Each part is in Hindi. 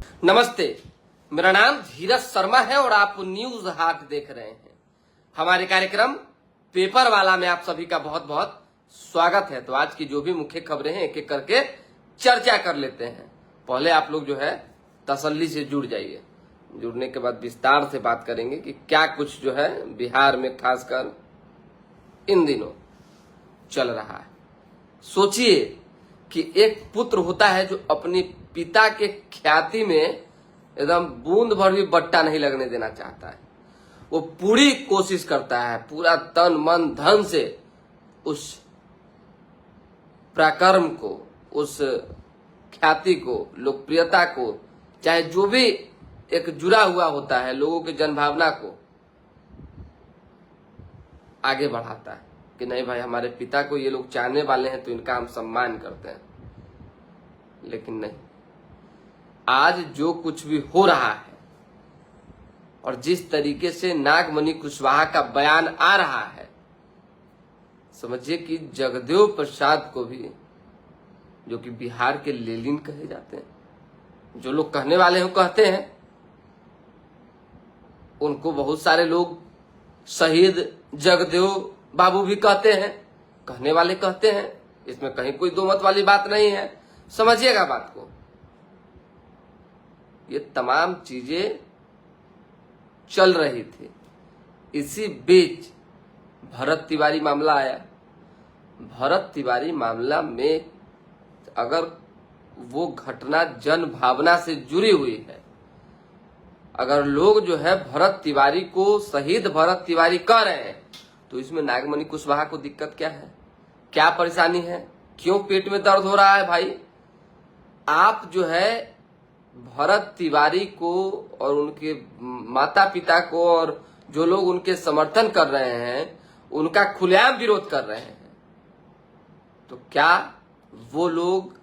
नमस्ते, मेरा नाम धीरज शर्मा है और आप न्यूज हाट देख रहे हैं। हमारे कार्यक्रम पेपर वाला में आप सभी का बहुत बहुत स्वागत है। तो आज की जो भी मुख्य खबरें हैं एक एक करके चर्चा कर लेते हैं। पहले आप लोग जो है तसल्ली से जुड़ जाइए। जुड़ने के बाद विस्तार से बात करेंगे कि क्या कुछ जो है बिहार में खासकर इन दिनों चल रहा है। सोचिए कि एक पुत्र होता है जो अपनी पिता के ख्याति में एकदम बूंद भर भी बट्टा नहीं लगने देना चाहता है। वो पूरी कोशिश करता है, पूरा तन मन धन से उस पराक्रम को, उस ख्याति को, लोकप्रियता को, चाहे जो भी एक जुड़ा हुआ होता है लोगों की जनभावना को आगे बढ़ाता है कि नहीं भाई हमारे पिता को ये लोग चाहने वाले हैं तो इनका हम सम्मान करते हैं। लेकिन नहीं, आज जो कुछ भी हो रहा है और जिस तरीके से नागमणि कुशवाहा का बयान आ रहा है, समझिए कि जगदेव प्रसाद को भी, जो कि बिहार के लेनिन कहे जाते हैं, जो लोग कहने वाले हैं कहते हैं, उनको बहुत सारे लोग शहीद जगदेव बाबू भी कहते हैं, कहने वाले कहते हैं। इसमें कहीं कोई दो मत वाली बात नहीं है, समझिएगा बात को। ये तमाम चीजें चल रही थी। इसी बीच भरत तिवारी मामला आया। भरत तिवारी मामला में अगर वो घटना जन भावना से जुड़ी हुई है, अगर लोग जो है भरत तिवारी को शहीद भरत तिवारी कह रहे हैं, तो इसमें नागमणि कुशवाहा को दिक्कत क्या है, क्या परेशानी है, क्यों पेट में दर्द हो रहा है? भाई आप जो है भरत तिवारी को और उनके माता पिता को और जो लोग उनके समर्थन कर रहे हैं उनका खुलेआम विरोध कर रहे हैं, तो क्या वो लोग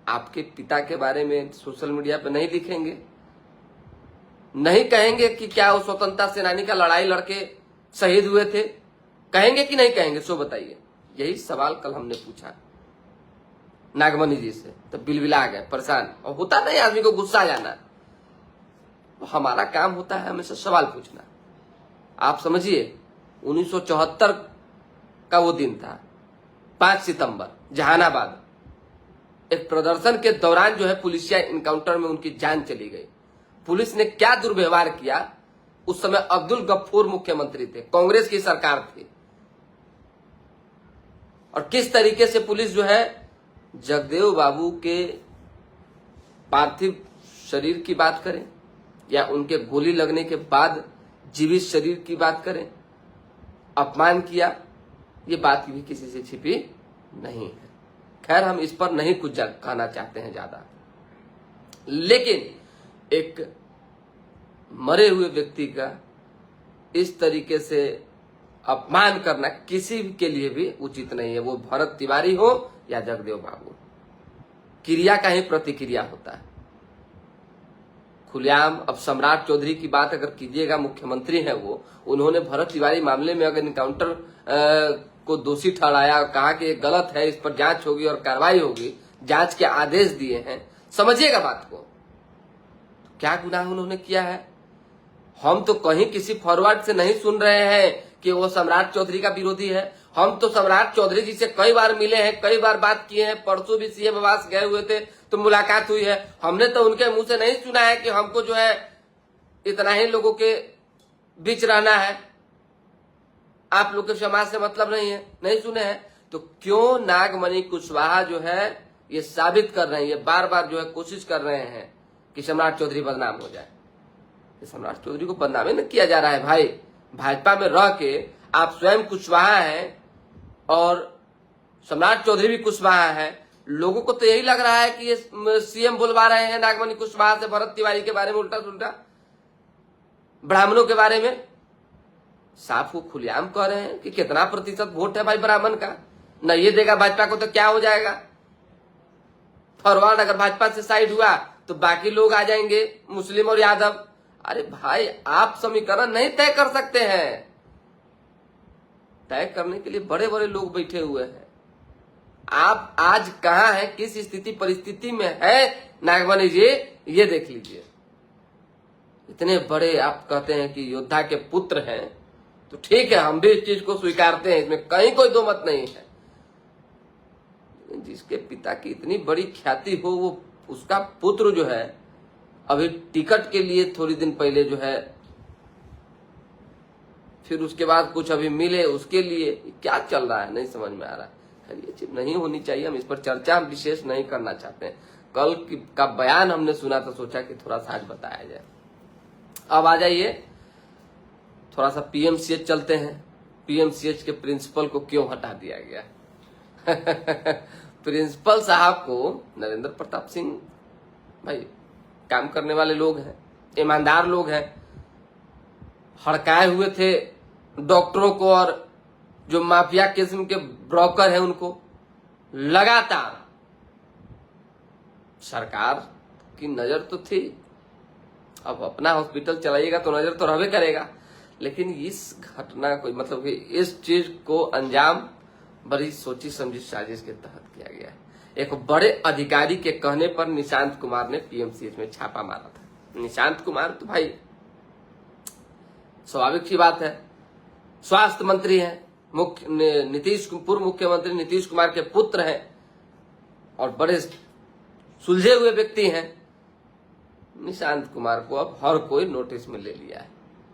आपके पिता के बारे में सोशल मीडिया पे नहीं लिखेंगे, नहीं कहेंगे कि क्या वो स्वतंत्रता सेनानी का लड़ाई लड़के शहीद हुए थे? कहेंगे कि नहीं कहेंगे? सो बताइए। यही सवाल कल हमने पूछा नागमणि जी से, तो बिलबिला गए, परेशान। और होता नहीं आदमी को गुस्सा आ जाना, तो हमारा काम होता है हमेशा सवाल पूछना। आप समझिए 1974 का वो दिन था, 5 सितंबर, जहानाबाद। एक प्रदर्शन के दौरान जो है पुलिसिया इनकाउंटर में उनकी जान चली गई। पुलिस ने क्या दुर्व्यवहार किया। उस समय अब्दुल गफूर मुख्यमंत्री थे, कांग्रेस की सरकार थी, और किस तरीके से पुलिस जो है जगदेव बाबू के पार्थिव शरीर की बात करें या उनके गोली लगने के बाद जीवित शरीर की बात करें, अपमान किया, ये बात भी किसी से छिपी नहीं है। खैर हम इस पर नहीं कुछ कहना चाहते हैं ज्यादा, लेकिन एक मरे हुए व्यक्ति का इस तरीके से अपमान करना किसी के लिए भी उचित नहीं है, वो भरत तिवारी हो या जगदेव बाबू। क्रिया का ही प्रतिक्रिया होता है। खुलेआम अब सम्राट चौधरी की बात अगर कीजिएगा, मुख्यमंत्री है वो, उन्होंने भरत तिवारी मामले में अगर इनकाउंटर को दोषी ठहराया और कहा कि ये गलत है, इस पर जांच होगी और कार्रवाई होगी, जांच के आदेश दिए हैं, समझिएगा बात को। क्या गुनाह उन्होंने किया है? हम तो कहीं किसी फॉरवर्ड से नहीं सुन रहे हैं कि वो सम्राट चौधरी का विरोधी है। हम तो सम्राट चौधरी जी से कई बार मिले हैं, कई बार बात किए हैं। परसों भी सीएम आवास गए हुए थे तो मुलाकात हुई है। हमने तो उनके मुंह से नहीं सुना है कि हमको जो है इतना ही लोगों के बीच रहना है, आप लोग के समाज से मतलब नहीं है, नहीं सुने हैं। तो क्यों नागमणि कुशवाहा जो है ये साबित कर रहे हैं, ये बार बार जो है कोशिश कर रहे हैं कि सम्राट चौधरी बदनाम हो जाए? सम्राट चौधरी को बदनाम नहीं किया जा रहा है भाई। भाजपा में रह के आप स्वयं कुशवाहा हैं और सम्राट चौधरी भी कुशवाहा है। लोगों को तो यही लग रहा है कि ये सीएम बुलवा रहे हैं नागमणि कुशवाहा से भरत तिवारी के बारे में उल्टा सुल्टा, ब्राह्मणों के बारे में। साफ वो खुलेआम कह रहे हैं कि कितना प्रतिशत वोट है भाई ब्राह्मण का, न ये देगा भाजपा को तो क्या हो जाएगा? फॉरवर्ड अगर भाजपा से साइड हुआ तो बाकी लोग आ जाएंगे, मुस्लिम और यादव। अरे भाई आप समीकरण नहीं तय कर सकते हैं, तय करने के लिए बड़े बड़े लोग बैठे हुए हैं। आप आज कहां हैं, किस स्थिति परिस्थिति में है नागमणि जी, ये देख लीजिए। इतने बड़े आप कहते हैं कि योद्धा के पुत्र हैं, तो ठीक है, हम भी इस चीज को स्वीकारते हैं, इसमें कहीं कोई दो मत नहीं है। जिसके पिता की इतनी बड़ी ख्याति हो, वो उसका पुत्र जो है अभी टिकट के लिए थोड़ी दिन पहले जो है, फिर उसके बाद कुछ अभी मिले उसके लिए, क्या चल रहा है नहीं समझ में आ रहा है। ये चीज नहीं होनी चाहिए, हम इस पर चर्चा विशेष नहीं करना चाहते हैं। कल का बयान हमने सुना तो सोचा कि थोड़ा सा आज बताया जाए। अब आ जाइए, थोड़ा सा पीएमसीएच चलते हैं। पीएमसीएच के प्रिंसिपल को क्यों हटा दिया गया? प्रिंसिपल साहब को नरेंद्र प्रताप सिंह भाई काम करने वाले लोग हैं, ईमानदार लोग हैं, हड़काए हुए थे डॉक्टरों को और जो माफिया किस्म के ब्रोकर हैं उनको। लगातार सरकार की नजर तो थी, अब अपना हॉस्पिटल चलाइएगा तो नजर तो रहबे करेगा, लेकिन इस घटना को मतलब कि इस चीज को अंजाम बड़ी सोची समझी साजिश के तहत किया गया है। एक बड़े अधिकारी के कहने पर निशांत कुमार ने पीएमसीएच में छापा मारा था। निशांत कुमार तो भाई स्वाभाविक सी बात है, स्वास्थ्य मंत्री हैं, पूर्व मुख्यमंत्री नीतीश कुमार के पुत्र हैं और बड़े सुलझे हुए व्यक्ति हैं। निशांत कुमार को अब हर कोई नोटिस में ले लिया है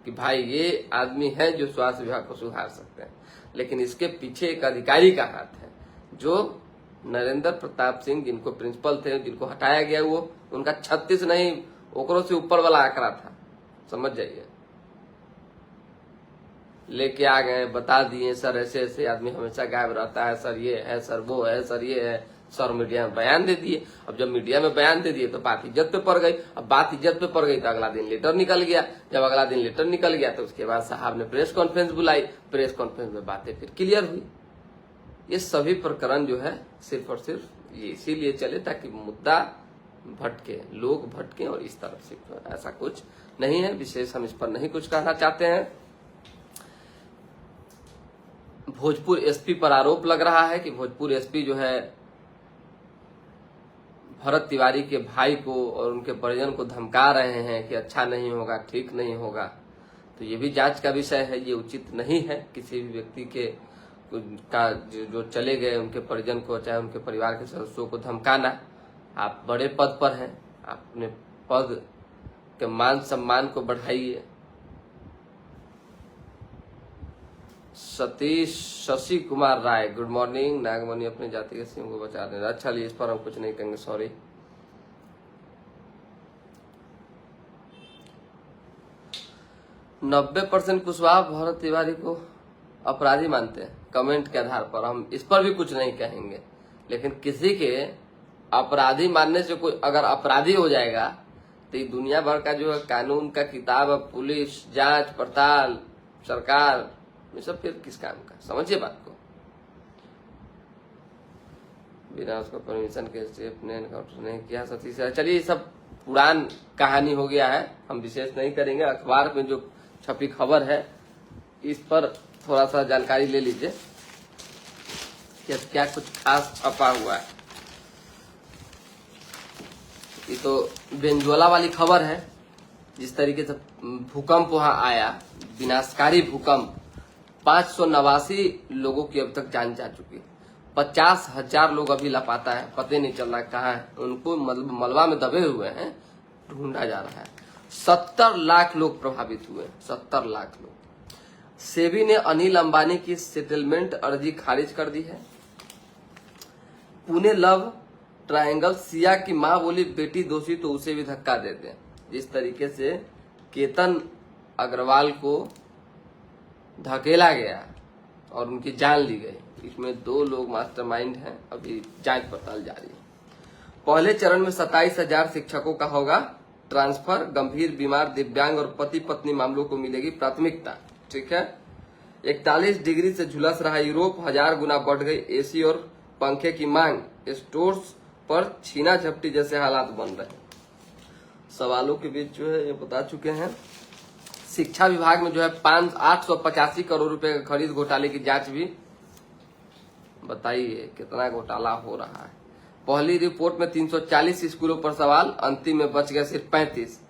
कि भाई ये आदमी है जो स्वास्थ्य विभाग को सुधार सकते हैं, लेकिन इसके पीछे एक अधिकारी का हाथ है जो नरेंद्र प्रताप सिंह, जिनको प्रिंसिपल थे, जिनको हटाया गया, वो उनका 36 नहीं ओकरों से ऊपर वाला आंकड़ा था, समझ जाइए। लेके आ गए, बता दिए सर ऐसे ऐसे आदमी हमेशा गायब रहता है, सर ये है, सर वो है, सर ये है, सर मीडिया में बयान दे दिए। अब जब मीडिया में बयान दे दिए तो बात इज्जत पे पड़ गई। अब बात इज्जत पे पड़ गई तो अगला दिन लेटर निकल गया। जब अगला दिन लेटर निकल गया तो उसके बाद साहब ने प्रेस कॉन्फ्रेंस बुलाई। प्रेस कॉन्फ्रेंस में बातें फिर क्लियर हुई। ये सभी प्रकरण जो है सिर्फ और सिर्फ ये इसीलिए चले ताकि मुद्दा भटके, लोग भटके, और इस तरफ से ऐसा कुछ नहीं है विशेष, हम इस पर नहीं कुछ कहना चाहते हैं। भोजपुर एसपी पर आरोप लग रहा है कि भोजपुर एसपी जो है भरत तिवारी के भाई को और उनके परिजन को धमका रहे हैं कि अच्छा नहीं होगा, ठीक नहीं होगा। तो ये भी जांच का विषय है, ये उचित नहीं है किसी भी व्यक्ति के का जो चले गए उनके परिजन को, चाहे उनके परिवार के सदस्यों को धमकाना। आप बड़े पद पर हैं, आप अपने पद के मान सम्मान को बढ़ाइए। Satish Shashi Kumar Rai, good morning. नागमणि अपनी जाति के सीएम को बचा देना, अच्छा इस पर हम कुछ नहीं कहेंगे, सॉरी। %90 कुशवाहा भरत तिवारी को अपराधी मानते हैं कमेंट के आधार पर, हम इस पर भी कुछ नहीं कहेंगे। लेकिन किसी के अपराधी मानने से कोई अगर अपराधी हो जाएगा तो ये दुनिया भर का जो है कानून का किताब, पुलिस, जांच पड़ताल, सरकार, ये सब फिर किस काम का, समझिए बात को। बिना उसको परमिशन के स्टेप ने एनकाउंटर नहीं किया सतीश। चलिए सब पुरान कहानी हो गया है, हम विशेष नहीं करेंगे। अखबार में जो छपी खबर है इस पर थोड़ा सा जानकारी ले लीजिए कि क्या कुछ खास छपा हुआ है। ये तो बेंजुआला वाली खबर है, जिस तरीके से भूकंप वहां आया, विनाशकारी भूकंप, 589 लोगों की अब तक जान जा चुकी है। 50,000 लोग अभी लापता है, पता नहीं चल रहा कहाँ है, उनको मलबा में दबे हुए हैं, ढूंढा जा रहा है। 70 लाख लोग प्रभावित हुए, 70 लाख लोग। सेबी ने अनिल अंबानी की सेटलमेंट अर्जी खारिज कर दी है। पुणे लव ट्रायंगल, सिया की मां बोली बेटी दोषी तो उसे भी धक्का दे दें। जिस तरीके से केतन अग्रवाल को धकेला गया और उनकी जान ली गई, इसमें 2 लोग मास्टरमाइंड हैं, अभी जांच पड़ताल जारी है। पहले चरण में 27,000 शिक्षकों का होगा ट्रांसफर, गंभीर बीमार, दिव्यांग और पति पत्नी मामलों को मिलेगी प्राथमिकता, ठीक है। 41 डिग्री से झुलस रहा यूरोप, 1000 गुना बढ़ गई एसी और पंखे की मांग, स्टोर्स पर छीना झपटी जैसे हालात बन रहे हैं। सवालों के बीच जो है ये बता चुके हैं। शिक्षा विभाग में जो है 885 करोड़ रुपए के खरीद घोटाले की जांच भी बताइए कितना घोटाला हो रहा है। पहली रिपोर्ट में 340 स्कूलों पर सवाल, अंतिम में बच गए सिर्फ 35।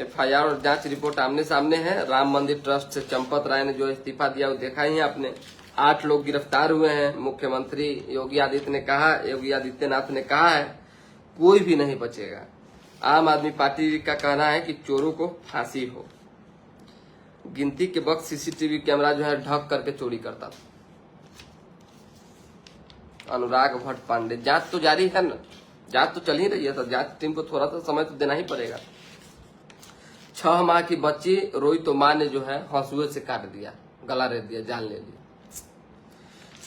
FIR और जांच रिपोर्ट आमने सामने है। राम मंदिर ट्रस्ट से चंपत राय ने जो इस्तीफा दिया वो देखा ही है आपने। 8 लोग गिरफ्तार हुए हैं। मुख्यमंत्री योगी आदित्यनाथ ने कहा है कोई भी नहीं बचेगा। आम आदमी पार्टी का कहना है कि चोरों को फांसी हो। गिनती के वक्त CCTV कैमरा जो है ढक करके चोरी करता था। अनुराग भट्ट पांडे, जांच तो जारी है ना, जांच तो चल ही रही है, तो जांच टीम को थोड़ा सा समय तो देना ही पड़ेगा। 6 माह की बच्ची रोई तो मां ने जो है हंसुए से काट दिया, गला रेत दिया, जान ले ली।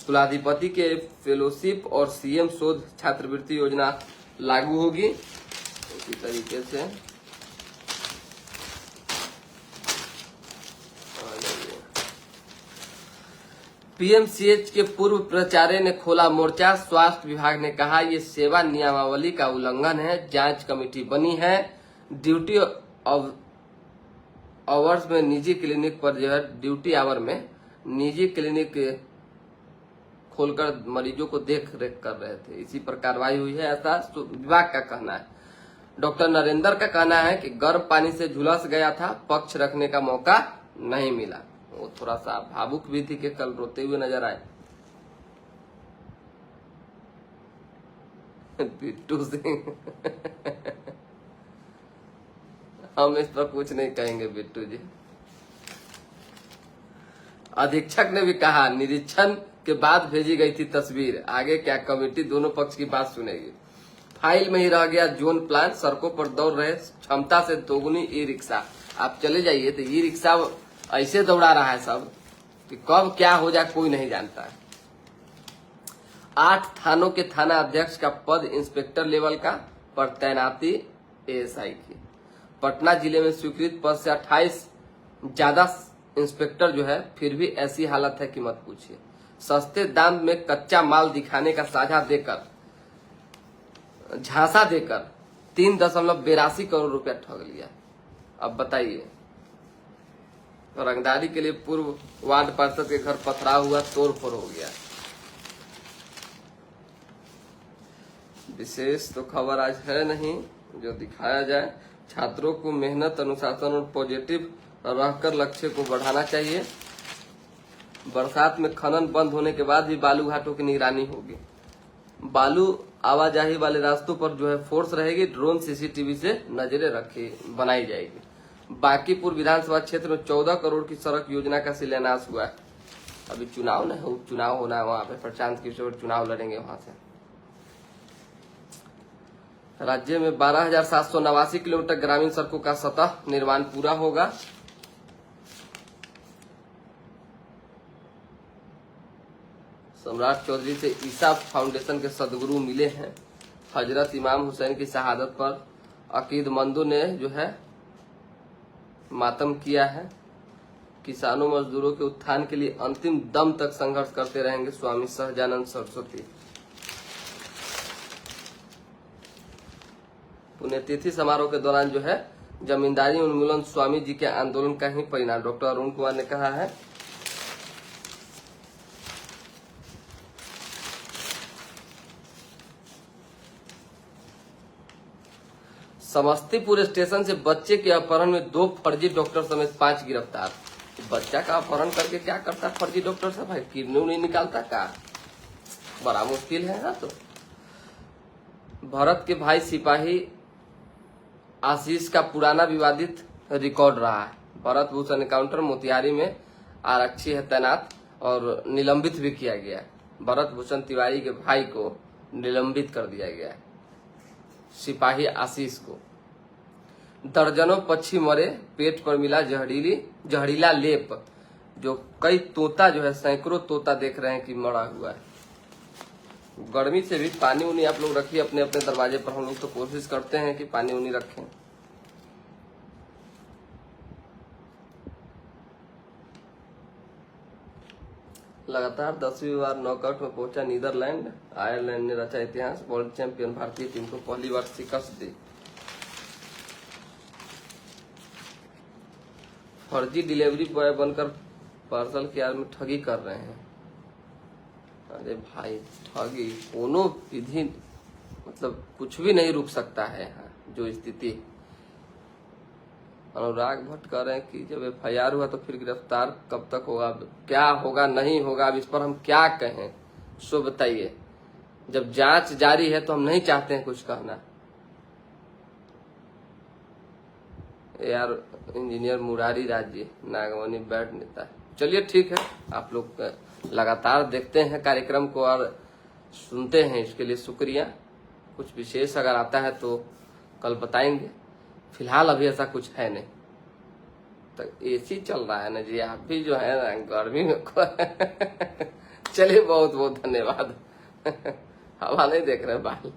कुलाधिपति के फेलोशिप और CM शोध छात्रवृत्ति योजना लागू होगी। इसी तरीके से PMCH के पूर्व प्राचार्य ने खोला मोर्चा। स्वास्थ्य विभाग ने कहा ये सेवा नियमावली का उल्लंघन है। जांच कमेटी बनी है। ड्यूटी आवर्स में निजी क्लिनिक पर जो है ड्यूटी आवर में निजी क्लिनिक खोलकर मरीजों को देख रेख कर रहे थे, इसी पर कार्रवाई हुई है, ऐसा विभाग का कहना है। डॉक्टर नरेंद्र का कहना है कि गर्म पानी से झुलस गया था, पक्ष रखने का मौका नहीं मिला। वो थोड़ा सा भावुक भी थी कि कल रोते हुए नजर आए। बिट्टू सिंह हम इस पर कुछ नहीं कहेंगे बिट्टू जी। अधीक्षक ने भी कहा निरीक्षण के बाद भेजी गई थी तस्वीर, आगे क्या कमेटी दोनों पक्ष की बात सुनेगी। फाइल में ही रह गया जोन प्लान, सड़कों पर दौड़ रहे क्षमता से दोगुनी ई-रिक्शा। आप चले जाइए तो ई-रिक्शा ऐसे दौड़ा रहा है सब कि कब क्या हो जाए कोई नहीं जानता है। 8 थानों के थाना अध्यक्ष का पद इंस्पेक्टर लेवल का पर तैनाती ASI की। पटना जिले में स्वीकृत पद से 28 ज्यादा इंस्पेक्टर जो है, फिर भी ऐसी हालत है कि मत पूछिए। सस्ते दाम में कच्चा माल दिखाने का झांसा देकर 3.82 करोड़ रुपया ठग लिया। अब बताइए, रंगदारी के लिए पूर्व वार्ड पार्षद के घर पथराव हुआ, तोड़फोड़ हो गया। विशेष तो खबर आज है नहीं जो दिखाया जाए। छात्रों को मेहनत, अनुशासन और पॉजिटिव रहकर लक्ष्य को बढ़ाना चाहिए। बरसात में खनन बंद होने के बाद भी बालू घाटों की निगरानी होगी। बालू आवाजाही वाले रास्तों पर जो है फोर्स रहेगी। ड्रोन CCTV से नजरें बनाई जाएगी। बांकीपुर विधानसभा क्षेत्र में 14 करोड़ की सड़क योजना का शिलान्यास हुआ है। अभी चुनाव न हो, चुनाव होना है वहां पे, प्रशांत किशोर चुनाव लड़ेंगे वहां से। राज्य में 12,789 किलोमीटर ग्रामीण सड़कों का सतह निर्माण पूरा होगा। सम्राट चौधरी से ईसा फाउंडेशन के सदगुरु मिले हैं। हजरत इमाम हुसैन की शहादत पर अकीदमंदों ने जो है मातम किया है। किसानों मजदूरों के उत्थान के लिए अंतिम दम तक संघर्ष करते रहेंगे, स्वामी सहजानंद सरस्वती। पुण्यतिथि समारोह के दौरान जो है जमींदारी उन्मूलन स्वामी जी के आंदोलन का ही परिणाम, डॉक्टर अरुण कुमार ने कहा है। समस्तीपुर स्टेशन से बच्चे के अपहरण में 2 फर्जी डॉक्टर समेत 5 गिरफ्तार। बच्चा का अपहरण करके क्या करता फर्जी डॉक्टर से भाई, किडनी नहीं निकालता का, बड़ा मुश्किल है ना। तो भरत के भाई सिपाही आशीष का पुराना विवादित रिकॉर्ड रहा है। भरत भूषण एनकाउंटर मोतिहारी में आरक्षी है तैनात और निलंबित भी किया गया है। भरत भूषण तिवारी के भाई को निलंबित कर दिया गया है, सिपाही आशीष को। दर्जनों पक्षी मरे, पेट पर मिला जहरीला लेप। जो कई तोता जो है, सैकड़ों तोता देख रहे हैं कि मरा हुआ है। गर्मी से भी पानी उनी आप लोग रखिए अपने अपने दरवाजे पर। हम लोग तो कोशिश करते हैं कि पानी उनी रखें। लगातार 10वीं बार नॉकआउट में पहुंचा नीदरलैंड। आयरलैंड ने रचा इतिहास, वर्ल्ड चैंपियन भारतीय टीम को पहली बार शिकस्त दी। फर्जी डिलीवरी बॉय बनकर पार्सल के यार में ठगी कर रहे हैं। अरे भाई ठगी कोनो विधि मतलब कुछ भी नहीं रुक सकता है यहाँ जो स्थिति। अनुराग भट्ट कह रहे हैं कि जब FIR हुआ तो फिर गिरफ्तार कब तक होगा, क्या होगा नहीं होगा, अब इस पर हम क्या कहें, सो बताइए। जब जांच जारी है तो हम नहीं चाहते हैं कुछ कहना। यार इंजीनियर मुरारी राज्य नागवानी बैठ नेता है। चलिए ठीक है, आप लोग लगातार देखते हैं कार्यक्रम को और सुनते हैं, इसके लिए शुक्रिया। कुछ विशेष अगर आता है तो कल बताएंगे, फिलहाल अभी ऐसा कुछ है नहीं। तो AC चल रहा है ना जी, आप भी जो है ना गर्मी में चलिए बहुत बहुत धन्यवाद। हवा नहीं देख रहे बाल।